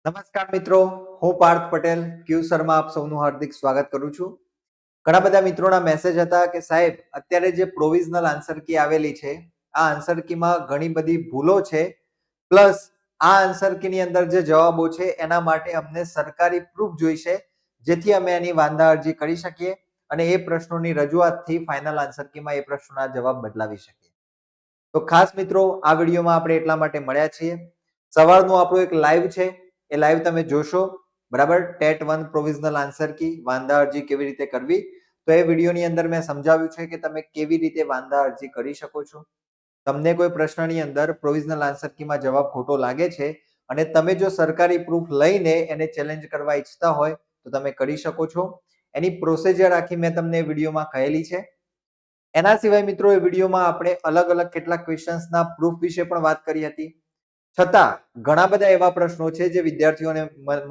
નમસ્કાર મિત્રો, હું પાર્થ પટેલ ક્યુ શર્મા આપ સૌનું હાર્દિક સ્વાગત કરું છું. ઘણા બધા મિત્રોના મેસેજ હતા કે સાહેબ અત્યારે જે પ્રોવિઝનલ આન્સર કી આવેલી છે આ આન્સર કીમાં ઘણી બધી ભૂલો છે, પ્લસ આ આન્સર કીની અંદર જે જવાબો છે એના માટે અમને સરકારી પ્રૂફ જોઈશે જેથી અમે એની વાંધા અરજી કરી શકીએ અને એ પ્રશ્નોની રજૂઆતથી ફાઇનલ આન્સર કીમાં એ પ્રશ્નોના જવાબ બદલાવી શકીએ. તો ખાસ મિત્રો આ વિડીયોમાં આપણે એટલા માટે મળ્યા છીએ. સવારનું આપણું એક લાઈવ છે, એ લાઈવ તમે જોશો, બરાબર. ટેટ 1 પ્રોવિઝનલ આન્સર કી વાંધા અરજી કેવી રીતે કરવી, તો એ વિડીયોની અંદર મેં સમજાવ્યું છે કે તમે કેવી રીતે વાંધા અરજી કરી શકો છો. તમને કોઈ પ્રશ્નની અંદર પ્રોવિઝનલ આન્સર કીમાં જવાબ ખોટો લાગે છે અને તમે જો સરકારી પ્રૂફ લઈને એને ચેલેન્જ કરવા ઈચ્છતા હોય તો તમે કરી શકો છો. એની પ્રોસિજર આખી મેં તમને વિડીયોમાં કહેલી છે. એના સિવાય મિત્રો એ વિડીયોમાં આપણે અલગ અલગ કેટલાક ક્વેશ્ચન્સના પ્રૂફ વિશે પણ વાત કરી હતી. છતાં ઘણા બધા એવા પ્રશ્નો છે જે વિદ્યાર્થીઓને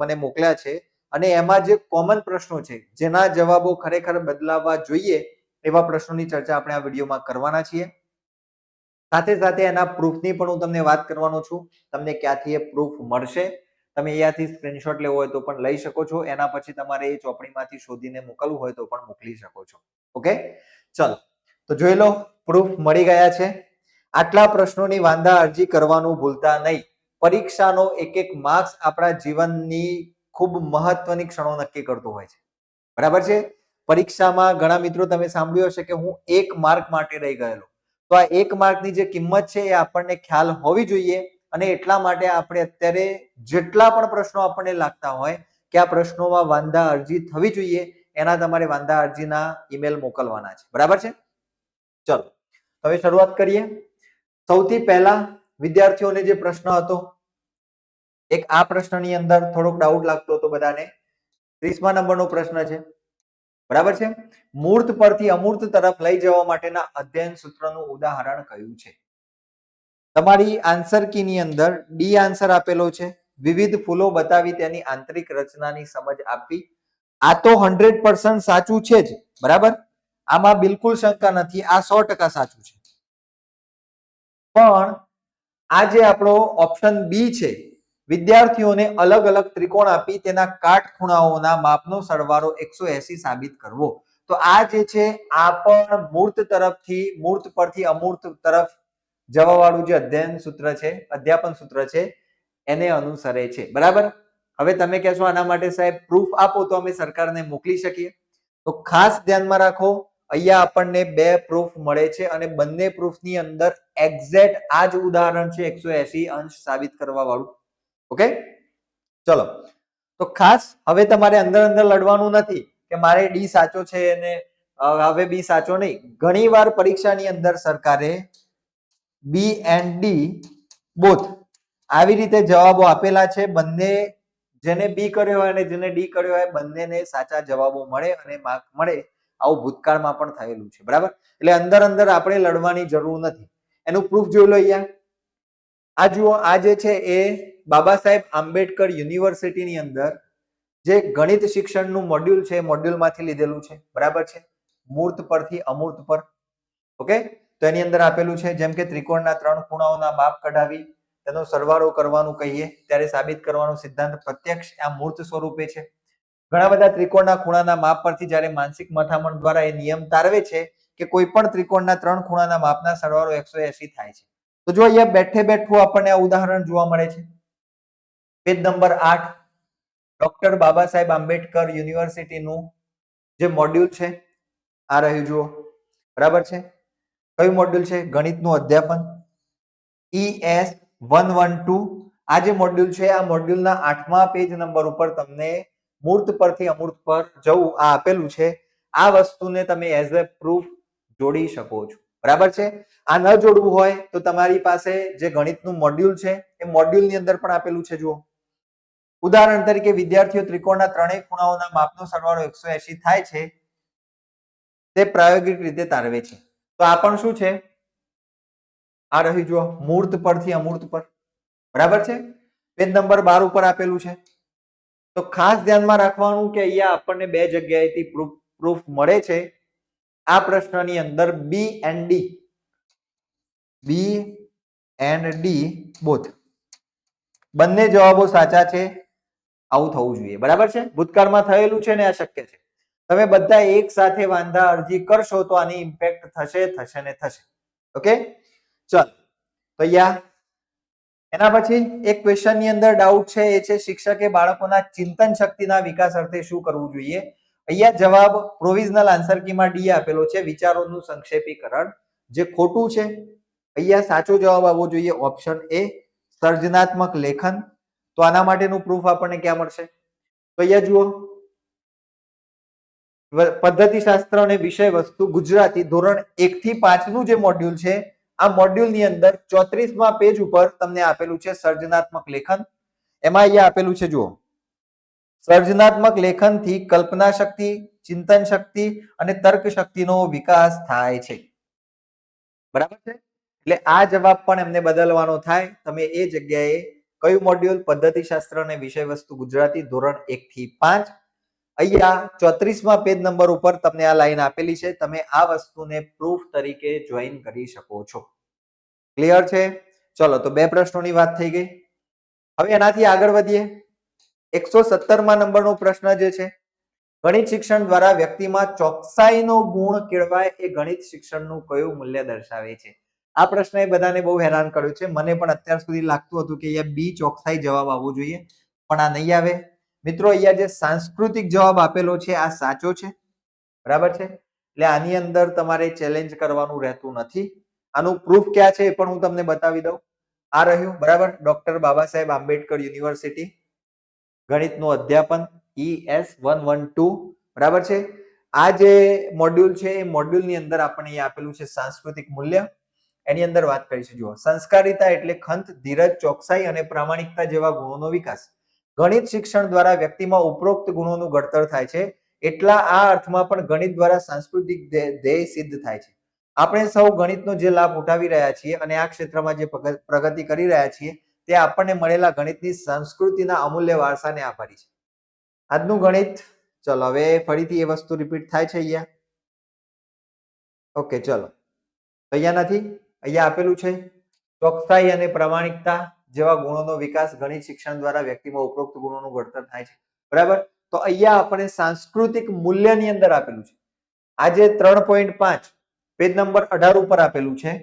મને મોકલ્યા છે અને એમાં જે કોમન પ્રશ્નો છે જેના જવાબો ખરેખર બદલાવવા જોઈએ એવા પ્રશ્નોની ચર્ચા આપણે આ વિડીયોમાં કરવાના છીએ. સાથે સાથે એના પ્રૂફની પણ હું તમને વાત કરવાનો છું. તમને ક્યાંથી એ પ્રૂફ મળશે, તમે અહીંયાથી સ્ક્રીનશોટ લેવો હોય તો પણ લઈ શકો છો. એના પછી તમારે એ ચોપડીમાંથી શોધીને મોકલવું હોય તો પણ મોકલી શકો છો. ઓકે, ચલો તો જોઈ લો, પ્રૂફ મળી ગયા છે. આટલા પ્રશ્નોની વાંધા અરજી કરવાનું ભૂલતા નહીં. પરીક્ષાનો એક એક માર્ક્સ આપણા જીવનની ખૂબ મહત્વની ક્ષણો નક્કી કરતો હોય છે, બરાબર છે. પરીક્ષામાં ઘણા મિત્રો તમે સાંભળ્યું હશે કે હું 1 માર્ક માટે રહી ગયેલો. તો આ 1 માર્કની જે કિંમત છે એ આપણને ખ્યાલ હોવી જોઈએ અને એટલા માટે આપણે અત્યારે જેટલા પણ પ્રશ્નો આપણને લાગતા હોય કે આ પ્રશ્નોમાં વાંધા અરજી થવી જોઈએ એના તમારે વાંધા અરજીના ઈમેલ મોકલવાના છે, બરાબર છે. ચલો હવે શરૂઆત કરીએ. સૌથી પહેલા વિદ્યાર્થીઓને જે પ્રશ્ન હતો, એક આ પ્રશ્નની અંદર થોડોક ડાઉટ લાગતો હતો બધાને. 30મા નંબરનો પ્રશ્ન છે, બરાબર છે. મૂર્ત પરથી અમૂર્ત તરફ લઈ જવા માટેના અધ્યયન સૂત્રનું ઉદાહરણ કયું છે? તમારી આન્સર કીની અંદર ડી આન્સર આપેલો છે. વિવિધ ફૂલો બતાવી તેની આંતરિક રચનાની સમજ આપવી. આ તો 100% સાચું છે જ, બરાબર. આમાં બિલકુલ શંકા નથી, આ 100% સાચું છે. પણ આ જે આપણો ઓપ્શન બી છે, વિદ્યાર્થીઓને અલગ અલગ ત્રિકોણ આપી તેના કાટખૂણાઓના માપનો સરવાળો 180 સાબિત કરવો. તો આ જે છે આ પણ મૂર્ત તરફથી મૂર્ત પરથી અમૂર્ત તરફ જવા વાળું જે અધ્યયન સૂત્ર છે, અધ્યાપન સૂત્ર છે એને અનુસરે છે, બરાબર. હવે તમે કહેશો આના માટે સાહેબ પ્રૂફ આપો તો અમે સરકારને મોકલી શકીએ. તો ખાસ ધ્યાનમાં રાખો, અહીંયા આપણને 2 પ્રૂફ મળે છે અને બંને પ્રૂફની અંદર એક્ઝેક્ટ આ જ ઉદાહરણ છે 180 અંશ સાબિત કરવા વાળું. ઓકે, ચલો તો ખાસ હવે તમારે અંદર અંદર લડવાનું નથી કે મારે ડી સાચો છે અને હવે બી સાચો નહીં. ઘણીવાર પરીક્ષાની અંદર સરકારે બી એન્ડ ડી બોથ આવી રીતે જવાબો આપેલા છે. બંને, જેને બી કર્યો હોય અને જેને ડી કર્યો હોય બંનેને સાચા જવાબો મળે અને માર્ક મળે. આવું ભૂતકાળમાં પણ થયેલું છે, બરાબર. એટલે અંદર અંદર આપણે લડવાની જરૂર નથી. એનું પ્રૂફ જોઈ લો અહીંયા. આ જુઓ, આ જે છે એ બાબા સાહેબ આંબેડકર યુનિવર્સિટીની અંદર જે ગણિત શિક્ષણનું મોડ્યુલ છે મોડ્યુલમાંથી લીધેલું છે, બરાબર છે. મૂર્ત પરથી અમૂર્ત પર. ઓકે, તો એની અંદર આપેલું છે જેમ કે ત્રિકોણના 3 ખૂણાઓના માપ કઢાવી તેનો સરવાળો કરવાનું કહીએ ત્યારે સાબિત કરવાનો સિદ્ધાંત પ્રત્યક્ષ આ મૂર્ત સ્વરૂપે છે. ઘણા બધા ત્રિકોણના ખૂણાના માપ પરથી જ્યારે માનસિક મથામણ દ્વારા એ નિયમ તારવે છે કે કોઈ પણ ત્રિકોણના 3 ખૂણાના માપના સરવાળો 180 થાય છે. તો જો અહીંયા બેઠે બેઠું આપણને આ ઉદાહરણ જોવા મળે છે. Page number 8, doctor Baba Saheb Ambedkar યુનિવર્સિટીનું જે મોડ્યુલ છે આ રહ્યું, જુઓ, બરાબર છે. કયું મોડ્યુલ છે? ગણિતનું અધ્યાપન, ES 112. આ જે મોડ્યુલ છે આ મોડ્યુલના 8મા પેજ નંબર ઉપર તમને મૂર્ત પરથી અમૂર્ત પર જવું આ આપેલું છે. આ વસ્તુને તમે એઝ અ પ્રૂફ જોડી શકો છો, બરાબર છે. આ ન જોડવું હોય તો તમારી પાસે જે ગણિતનું મોડ્યુલ છે એ મોડ્યુલની અંદર પણ આપેલું છે, જુઓ. ઉદાહરણ તરીકે વિદ્યાર્થીઓ ત્રિકોણના ત્રણેય ખૂણાઓના માપનો સરવાળો 180 થાય છે તે પ્રાયોગિક રીતે તારવે છે. તો આ પણ શું છે? આ રહી, જુઓ, મૂર્ત પરથી અમૂર્ત પર, બરાબર છે. પેજ નંબર 12 ઉપર આપેલું છે. તો ખાસ ધ્યાનમાં રાખવાનું કે અહીંયા આપણને 2 જગ્યાએથી પ્રૂફ મળે છે. આ પ્રશ્નની અંદર બી એન્ડ ડી બોથ બંને જવાબો સાચા છે. આવું થવું જોઈએ, બરાબર છે? ભૂતકાળમાં થયેલું છે ને આ શક્ય છે. તમે બધા એક સાથે વાંધા અરજી કરશો તો આની ઇમ્પેક્ટ થશે ને થશે. ઓકે, ચલ તો એના પછી એક ક્વેશ્ચન ની અંદર ડાઉટ છે, એ છે શિક્ષકે બાળકોના ચિંતન શક્તિના વિકાસ અર્થે શું કરવું જોઈએ? અહીંયા જવાબ પ્રોવિઝનલ આન્સર કીમાં ડી આપેલો છે, વિચારોનું સંક્ષેપીકરણ, જે ખોટું છે. અહીંયા સાચો જવાબ આવવો જોઈએ ઓપ્શન એ, સર્જનાત્મક લેખન. તો આના માટેનું પ્રૂફ આપણને ક્યાં મળશે? તો અહીંયા જુઓ, પદ્ધતિશાસ્ત્ર અને વિષય વસ્તુ ગુજરાતી ધોરણ 1 થી 5 નું જે મોડ્યુલ છે, આ મોડ્યુલ ની અંદર 34મા પેજ ઉપર તમને આપેલું છે સર્જનાત્મક લેખન. એમાં અહીંયા આપેલું છે, જુઓ, સર્જનાત્મક લેખનથી કલ્પના શક્તિ, ચિંતન શક્તિ અને તર્ક શક્તિનો વિકાસ થાય છે, બરાબર છે? એટલે આ જવાબ પણ એમને બદલવાનો થાય. તમે એ જગ્યાએ કયું મોડ્યુલ? પદ્ધતિશાસ્ત્ર અને વિષય વસ્તુ ગુજરાતી ધોરણ 1 થી 5. અહીંયા 34મા પેજ નંબર ઉપર તમને આ લાઈન આપેલી છે. તમે આ વસ્તુને પ્રૂફ તરીકે જોઈન કરી શકો છો. ક્લિયર છે? ચલો, તો બે પ્રશ્નોની વાત થઈ ગઈ. હવે એનાથી આગળ વધીએ. 117મા નંબરનો પ્રશ્ન જે છે, ગણિત શિક્ષણ દ્વારા વ્યક્તિમાં ચોકસાઈનો ગુણ કેળવાય એ ગણિત શિક્ષણનું કયું મૂલ્ય દર્શાવે છે? આ પ્રશ્નએ બધાને બહુ હેરાન કર્યું છે. મને પણ અત્યાર સુધી લાગતું હતું કે અહીંયા બી ચોકસાઈ જવાબ આવવો જોઈએ, પણ આ નહીં આવે. મિત્રો, અહીંયા જે સાંસ્કૃતિક જવાબ આપેલો છે આ સાચો છે, બરાબર છે? એટલે આની અંદર તમારે ચેલેન્જ કરવાનું રહેતું નથી. આનું પ્રૂફ ક્યાં છે એ પણ હું તમને બતાવી દઉં. આ રહ્યું, બરાબર, ડોક્ટર બાબા સાહેબ આંબેડકર યુનિવર્સિટી, ગણિતનું અધ્યાપન, ES 112, બરાબર છે? આ જે મોડ્યુલ છે એ મોડ્યુલ ની અંદર આપણને અહીંયા આપેલું છે સાંસ્કૃતિક મૂલ્ય. એની અંદર વાત કરી છે, જુઓ, સંસ્કારિતા એટલે ખંત, ધીરજ, ચોકસાઈ અને પ્રામાણિકતા જેવા ગુણોનો વિકાસ. ગણિત શિક્ષણ દ્વારા વ્યક્તિમાં ઉપરોક્ત ગુણોનું ઘડતર થાય છે. એટલા આ અર્થમાં પણ ગણિત દ્વારા સાંસ્કૃતિક ધ્યેય સિદ્ધ થાય છે. આપણે સૌ ગણિતનો જે લાભ ઉઠાવી રહ્યા છીએ અને આ ક્ષેત્રમાં જે પ્રગતિ કરી રહ્યા છીએ, તે આપણને મળેલા ગણિતની સંસ્કૃતિના અમૂલ્ય વારસાને આભારી છે. આજનું ગણિત, ચલો હવે ફરીથી એ વસ્તુ રિપીટ થાય છે અહીંયા. ઓકે, ચલો, અહીંયા નથી, અહીંયા આપેલું છે ચોકસાઈ અને પ્રામાણિકતા જેવા ગુણોનો વિકાસ ગણિત શિક્ષણ દ્વારા વ્યક્તિમાં ઉપરોક્ત ગુણોનું ઘડતર થાય છે, બરાબર? તો અહીંયા આપણે સાંસ્કૃતિક મૂલ્યની અંદર આપેલું છે. આજે 3.5 પેજ નંબર 18 ઉપર આપેલું છે,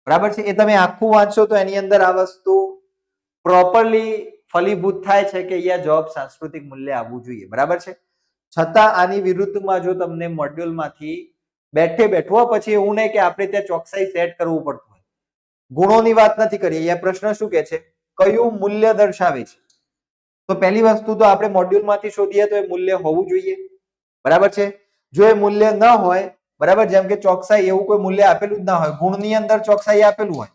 બરાબર છે? એ તમે આખું વાંચશો તો એની અંદર આ વસ્તુ પ્રોપરલી ફલીભૂત થાય છે કે અહીંયા જવાબ સાંસ્કૃતિક મૂલ્ય આવવું જોઈએ, બરાબર છે? છતાં આની વિરુદ્ધમાં જો તમને મોડ્યુલમાંથી બેઠો પછી એવું નહીં કે આપણે ત્યાં ચોકસાઈ સેટ કરવું પડતું હોય. ગુણોની વાત નથી કરી. અહીંયા પ્રશ્ન શું કે છે? કયું મૂલ્ય દર્શાવે છે? તો પહેલી વસ્તુ તો આપણે મોડ્યુલમાંથી શોધીએ તો એ મૂલ્ય હોવું જોઈએ, બરાબર છે? જો એ મૂલ્ય ન હોય, બરાબર, જેમ કે ચોકસાઈ, એવું કોઈ મૂલ્ય આપેલું જ ના હોય, ગુણની અંદર ચોકસાઈ આપેલું હોય,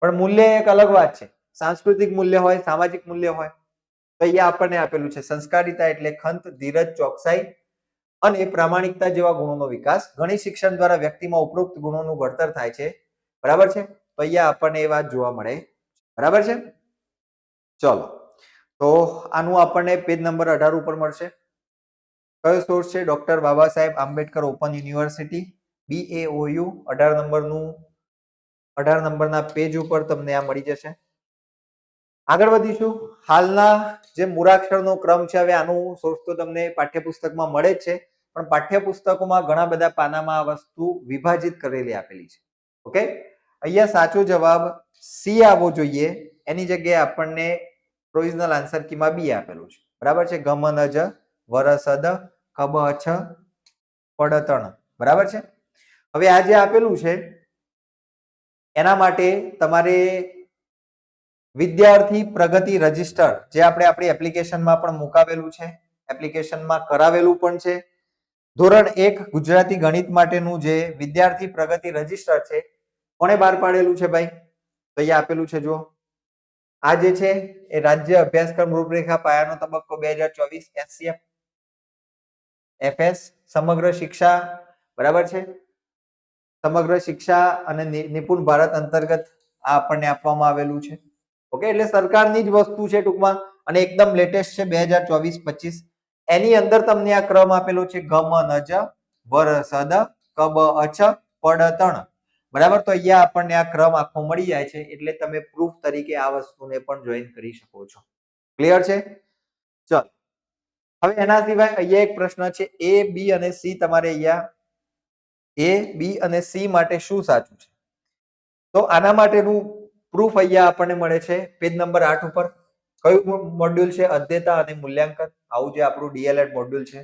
પણ મૂલ્ય એક અલગ વાત છે. સાંસ્કૃતિક મૂલ્ય હોય, સામાજિક મૂલ્ય હોય. તો અહીંયા આપણને આપેલું છે સંસ્કારિતા એટલે ખંત, ધીરજ, ચોકસાઈ અને પ્રામાણિકતા જેવા ગુણોનો વિકાસ. ગણિત શિક્ષણ દ્વારા વ્યક્તિમાં ઉપરોક્ત ગુણોનું ઘડતર થાય છે, બરાબર છે? તો અહીંયા આપણને એ વાત જોવા મળે, બરાબર છે? ચલો, તો આનું આપણને પેજ નંબર 18 ઉપર મળશે. કયો સોર્સ છે? Doctor Baba Saheb Ambedkar open university, BAOU, 18 નંબરના પેજ ઉપર તમને આ મળી જશે. આગળ વધીશું. હાલના જે મૂળાક્ષરનો ક્રમ છે, હવે આનું સોર્સ તો તમને પાઠ્યપુસ્તકમાં મળે જ છે, પણ પાઠ્યપુસ્તકોમાં ઘણા બધા પાનામાં આ વસ્તુ વિભાજિત કરેલી આપેલી છે. ઓકે, અહીંયા સાચો જવાબ સી આવવો જોઈએ, એની જગ્યાએ આપણને પ્રોવિઝનલ આન્સર કીમાં બી આપેલું છે, બરાબર છે? ગમનજ વરસદ કબછ પડતણ, બરાબર છે? હવે આ જે આપેલું છે એના માટે તમારે વિદ્યાર્થી પ્રગતિ રજિસ્ટર, જે આપણે આપણી એપ્લિકેશનમાં પણ મુકાવેલું છે, એપ્લિકેશનમાં કરાવેલું પણ છે. ધોરણ 1 ગુજરાતી ગણિત માટેનું જે વિદ્યાર્થી પ્રગતિ રજિસ્ટર છે, કોણે બહાર પાડેલું છે ભાઈ? તો અહીંયા આપેલું છે, જુઓ, આ જે છે એ રાજ્ય અભ્યાસક્રમ રૂપરેખા પાયાનો તબક્કો 2024 SCF FS સમગ્ર શિક્ષા, બરાબર છે? સમગ્ર શિક્ષા અને નિપુણ ભારત અંતર્ગત આ આપણને આપવામાં આવેલું છે. ઓકે, એટલે સરકારની જ વસ્તુ છે ટૂંકમાં, અને એકદમ લેટેસ્ટ છે, 2024-25. એની અંદર તમને આ ક્રમ આપેલો છે, ગમનજ વરસદ કબછ પડતણ, બરાબર? તો અહીંયા આપણને આ ક્રમ આખો મળી જાય છે, એટલે તમે પ્રૂફ તરીકે આ વસ્તુને પણ જોઈન કરી શકો છો. ક્લિયર છે? ચલો હવે એના સિવાય અહીંયા એક પ્રશ્ન છે એ બી અને સી તમારે અહીંયા એ બી અને સી માટે શું સાચું છે તો આના માટેનું પ્રૂફ અહીંયા આપણને મળે છે પેજ નંબર 8 ઉપર કયું મોડ્યુલ છે અધ્યયતા અને મૂલ્યાંકન આવું જે આપણું ડીએલએડ મોડ્યુલ છે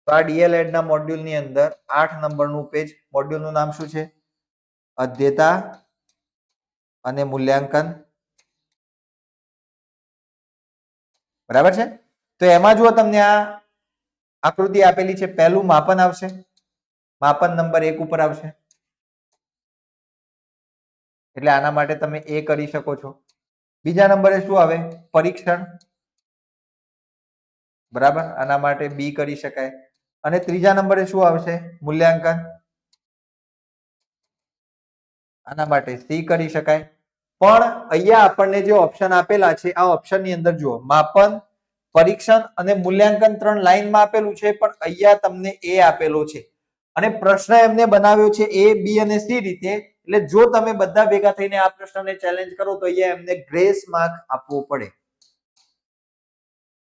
તો આ ડીએલએડ ના મોડ્યુલ ની અંદર 8 નંબરનું પેજ મોડ્યુલ નું નામ શું છે અધ્યયતા અને મૂલ્યાંકન બરાબર છે તો એમાં જો તમને આ આકૃતિ આપેલી છે પહેલું માપન આવશે માપન નંબર 1 ઉપર આવશે એટલે આના માટે તમે એ કરી શકો છો બીજા નંબરે શું આવે પરીક્ષણ બરાબર આના માટે બી કરી શકાય અને ત્રીજા નંબરે શું આવશે મૂલ્યાંકન આના માટે સી કરી શકાય પણ અહીંયા આપણને જે ઓપ્શન આપેલા છે આ ઓપ્શન ની અંદર જુઓ માપન પરીક્ષણ અને મૂલ્યાંકન 3 લાઈનમાં આપેલું છે પણ અહીંયા તમને એ આપેલો છે અને પ્રશ્ન એમને બનાવ્યો છે એ બી અને સી રીતે એટલે જો તમે બધા ભેગા થઈને આ પ્રશ્નને ચેલેન્જ કરો તો અહીંયા એમને ગ્રેસ માર્ક આપવો પડે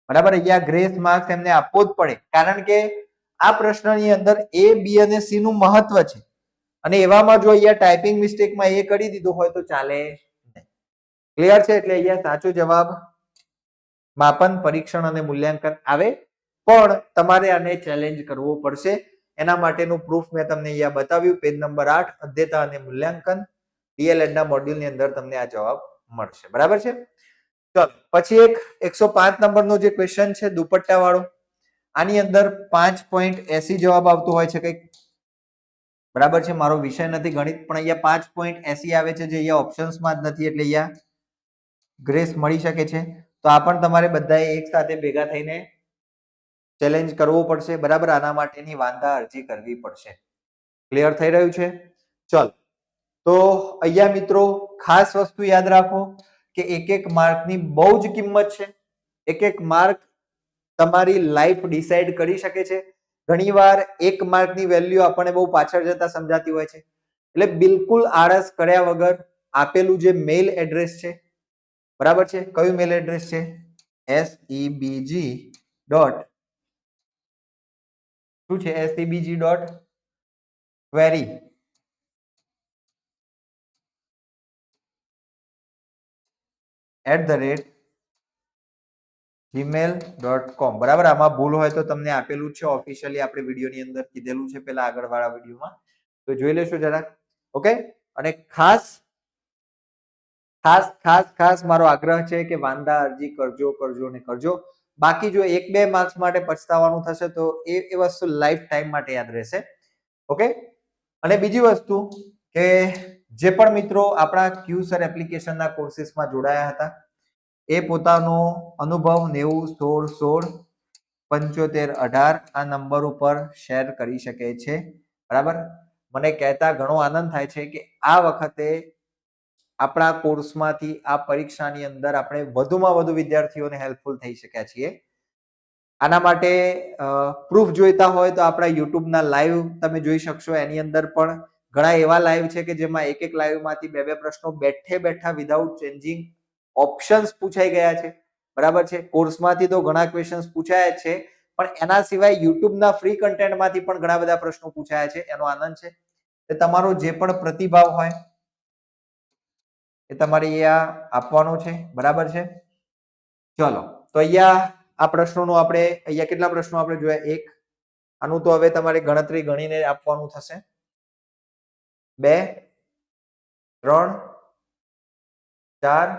બરાબર અહીંયા ગ્રેસ માર્ક્સ એમને આપવો જ પડે કારણ કે આ પ્રશ્નની અંદર એ બી અને સી નું મહત્વ છે અને એવામાં જો અહીંયા ટાઈપિંગ મિસ્ટેકમાં એ કરી દીધું હોય તો ચાલે નહીં ક્લિયર છે એટલે અહીંયા સાચો જવાબ માપન પરીક્ષણ અને મૂલ્યાંકન આવે પણ તમારે આને ચેલેન્જ કરવો પડશે એના માટેનું પ્રૂફ મેં તમને અહીંયા બતાવ્યું પેજ નંબર 8 અધ્યયતા અને મૂલ્યાંકન ડીએલએડ ના મોડ્યુલની અંદર તમને આ જવાબ મળશે બરાબર છે ચલો પછી એક 105 નંબરનો જે ક્વેશ્ચન છે દુપટ્ટા વાળો આની અંદર 5.80 જવાબ આવતો હોય છે કંઈક બરાબર છે મારો વિષય નથી ગણિત પણ અહીંયા 5.80 આવે છે જે અહીંયા ઓપ્શન્સમાં જ નથી એટલે અહીંયા ગ્રેસ મળી શકે છે તો આ પણ તમારે બધાએ એક સાથે ભેગા થઈને ચેલેન્જ કરવો પડશે બરાબર આના માટેની વાંધા અરજી કરવી પડશે ક્લિયર થઈ રહ્યું છે ચલો તો અહીંયા મિત્રો ખાસ વસ્તુ યાદ રાખો કે એક માર્કની બહુ જ કિંમત છે એક માર્ક તમારી લાઈફ ડિસાઈડ કરી શકે છે ઘણીવાર એક માર્કની વેલ્યુ આપણને બહુ પાછળ જતા સમજાતી હોય છે એટલે બિલકુલ આળસ કર્યા વગર આપેલું જે મેલ એડ્રેસ છે બરાબર છે કયું મેલ એડ્રેસ છે sebg ડોટ શું છે sebg ડોટ query @gmail.com બરાબર આમાં ભૂલ હોય તો તમને આપેલું છે ઓફિશિયલી આપણે વિડીયોની અંદર કીધેલું છે પેલા આગળવાળા વિડીયોમાં તો જોઈ લેશો જરા ઓકે અને ખાસ ખાસ ખાસ ખાસ મારો આગ્રહ છે કે વાંધા અરજી કરજો ને કરજો બાકી જો 1-2 માર્ક્સ માટે પછતાવાનું થશે તો એ વસ્તુ લાઈફ ટાઈમ માટે યાદ રહેશે ઓકે અને બીજી વસ્તુ કે જે પણ મિત્રો આપણા ક્યુસર એપ્લિકેશનના કોર્સિસમાં જોડાયા હતા એ પોતાનો અનુભવ 9016167518 આ નંબર ઉપર શેર કરી શકે છે બરાબર મને કહેતા ઘણો આનંદ થાય છે કે આ વખતે આપણા કોર્સમાંથી આ પરીક્ષાની અંદર આપણે વધુમાં વધુ વિદ્યાર્થીઓને હેલ્પફુલ થઈ શક્યા છીએ આના માટે પ્રૂફ જોઈતા હોય તો આપણા યુટ્યુબના લાઈવ તમે જોઈ શકશો એની અંદર પણ ઘણા એવા લાઈવ છે કે જેમાં એક લાઈવમાંથી બે પ્રશ્નો બેઠે બેઠા વિધાઉટ ચેન્જિંગ ઓપ્શન્સ પૂછાઈ ગયા છે બરાબર છે કોર્સમાંથી તો ઘણા ક્વેશ્ચન્સ પૂછાયા છે પણ એના સિવાય યુટ્યુબના ફ્રી કન્ટેન્ટમાંથી પણ ઘણા બધા પ્રશ્નો પૂછાયા છે એનો આનંદ છે કે તમારો જે પણ પ્રતિભાવ હોય એ તમારે અહીંયા આપવાનો છે બરાબર છે ચલો તો અહીંયા આ પ્રશ્નોનું આપણે અહીંયા કેટલા પ્રશ્નો આપણે જોયા એક આનું તો હવે તમારે ગણતરી ગણીને આપવાનું થશે 2 3 4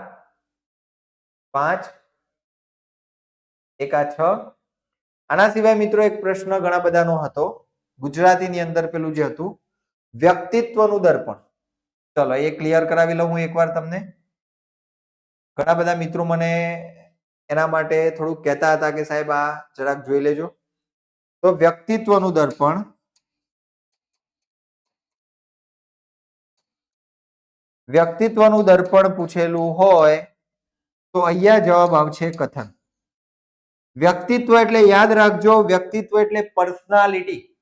5 એક આ 6 આના સિવાય મિત્રો એક પ્રશ્ન ઘણા બધાનો હતો ગુજરાતીની અંદર પેલું જે હતું વ્યક્તિત્વનું દર્પણ ચલો એ ક્લિયર કરાવી લઉં હું એકવાર તમને ઘણા બધા મિત્રો મને એના માટે થોડું કહેતા હતા કે સાહેબ આ જરાક જોઈ લેજો તો વ્યક્તિત્વનું દર્પણ પૂછેલું હોય તો અહીંયા જવાબ આવશે કથન વ્યક્તિત્વ એટલે યાદ રાખજો વ્યક્તિત્વ એટલે પર્સનાલિટી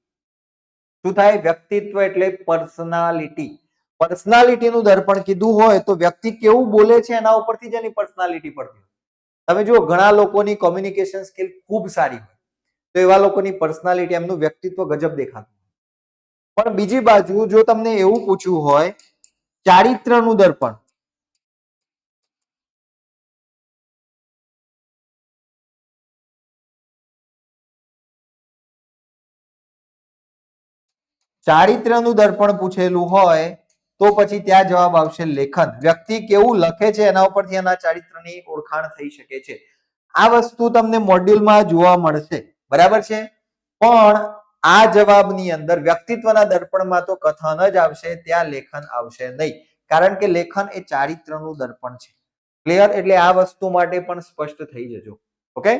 શું થાય વ્યક્તિત્વ એટલે પર્સનાલિટીનું દર્પણ કીધું હોય તો વ્યક્તિ કેવું બોલે છે એના ઉપરથી જ એની પર્સનાલિટી પડતી તમે જુઓ ઘણા લોકોની કોમ્યુનિકેશન સ્કિલ ખૂબ સારી હોય તો એવા લોકોની પર્સનાલિટી, એમનું વ્યક્તિત્વ ગજબ દેખાતું. પણ બીજી બાજુ જો તમને એવું પૂછવું હોય ચારિત્રનું દર્પણ, ચારિત્રનું દર્પણ પૂછેલું હોય તો પછી ત્યાં જવાબ આવશે લેખન. વ્યક્તિ કેવું લખે છે એના ઉપરથી એના ચારિત્રની ઓળખાણ થઈ શકે છે. આ વસ્તુ તમને મોડ્યુલમાં જોવા મળશે, બરાબર છે. પણ આ જવાબની અંદર વ્યક્તિત્વના દર્પણમાં તો કથન જ આવશે, ત્યાં લેખન આવશે નહીં, કારણ કે લેખન એ ચારિત્રનું દર્પણ છે. ક્લિયર? એટલે આ વસ્તુ માટે પણ સ્પષ્ટ થઈ જજો. ઓકે,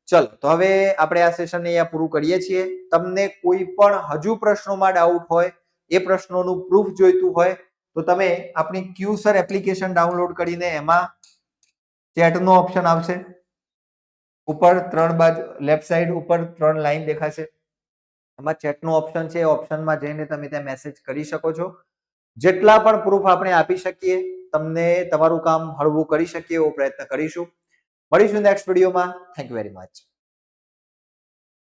ચલો તો હવે આપણે આ સેશન અહીંયા પૂરું કરીએ છીએ. તમને કોઈ પણ હજુ પ્રશ્નોમાં ડાઉટ હોય, એ પ્રશ્નોનું પ્રૂફ જોઈતું હોય તો તમે આપણી ક્યુસર એપ્લિકેશન ડાઉનલોડ કરીને એમાં ચેટનો ઓપ્શન આવશે, ઉપર 3 બાજુ લેફ્ટ સાઈડ ઉપર 3 લાઈન દેખાશે, એમાં ચેટનો ઓપ્શન છે, એ ઓપ્શનમાં જઈને તમે ત્યાં મેસેજ કરી શકો છો. જેટલા પણ પ્રૂફ આપણે આપી શકીએ તમને તમારું કામ હળવું કરી શકીએ એવો પ્રયત્ન કરીશું. મળીશું નેક્સ્ટ વિડીયોમાં. Thank you very much.